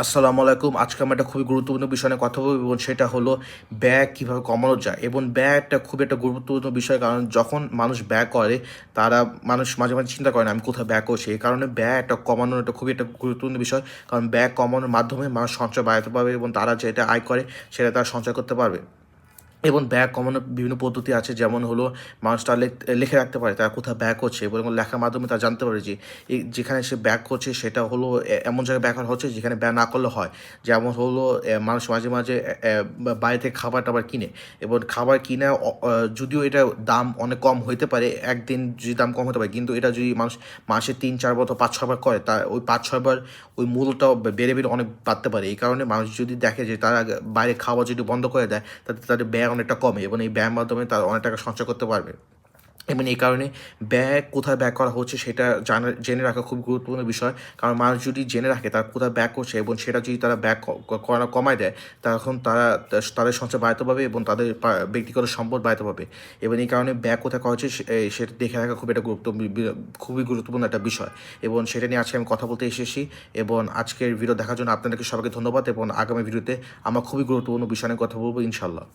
আসসালামু আলাইকুম। আজকে আমরা একটা খুবই গুরুত্বপূর্ণ বিষয় নিয়ে কথা বলব এবং সেটা হলো ব্যয় কীভাবে কমানো যায় এবং ব্যয় একটা খুবই একটা গুরুত্বপূর্ণ বিষয়। কারণ যখন মানুষ ব্যয় করে মানুষ মাঝে, মাঝে চিন্তা করে না আমি কোথায় ব্যয় করছি। এই কারণে ব্যয় একটা কমানোর একটা খুবই একটা গুরুত্বপূর্ণ বিষয়। কারণ ব্যয় কমানোর মাধ্যমে মানুষ সঞ্চয় বাড়াতে পারবে এবং তারা যেটা আয় করে সেটা তারা সঞ্চয় করতে পারবে। এবং ব্যয় কমানোর বিভিন্ন পদ্ধতি আছে, যেমন হলো মানুষ তার লিখে রাখতে পারে তারা কোথায় ব্যয় করছে এবং লেখার মাধ্যমে তারা জানতে পারে যে যেখানে সে ব্যয় করছে সেটা হলো এমন জায়গায় ব্যয় করা হচ্ছে যেখানে ব্যয় না করলে হয়। যেমন হলো মানুষ মাঝে মাঝে বাইরে থেকে খাবার টাবার কিনে এবং খাবার কিনে যদিও এটা দাম অনেক কম হইতে পারে, একদিন যদি দাম কম হতে পারে, কিন্তু এটা যদি মানুষ মাসে 3-4 বার 5-6 বার করে তা ওই 5-6 বার ওই মূল্যটাও বেড়ে বেড়ে অনেক বাড়তে পারে। এই কারণে মানুষ যদি দেখে যে তারা বাইরে খাওয়া যদি বন্ধ করে দেয় তাতে তাদের ব্যয় অনেকটা কমে এবং এই ব্যয়ের মাধ্যমে তারা অনেক টাকা সঞ্চয় করতে পারবে। এবং এই কারণে ব্যয় কোথায় ব্যয় করা হচ্ছে সেটা জেনে রাখা খুব গুরুত্বপূর্ণ বিষয়। কারণ মানুষ যদি জেনে রাখে তারা কোথায় ব্যয় করছে এবং সেটা যদি তারা ব্যয় করা কমায় দেয়, তখন তারা তাদের সঞ্চয় বাড়াতে পারবে এবং তাদের ব্যক্তিগত সম্পদ বাড়াতে পারবে। এবং এই কারণে ব্যয় কোথায় করা হচ্ছে সেটা দেখে রাখা খুব একটা খুবই গুরুত্বপূর্ণ একটা বিষয়। এবং সেটা নিয়ে আজকে আমি কথা বলতে এসেছি। এবং আজকের ভিডিও দেখার জন্য আপনাদেরকে সবাইকে ধন্যবাদ এবং আগামী ভিডিওতে আমরা খুবই গুরুত্বপূর্ণ বিষয় নিয়ে কথা বলবো ইনশাল্লাহ।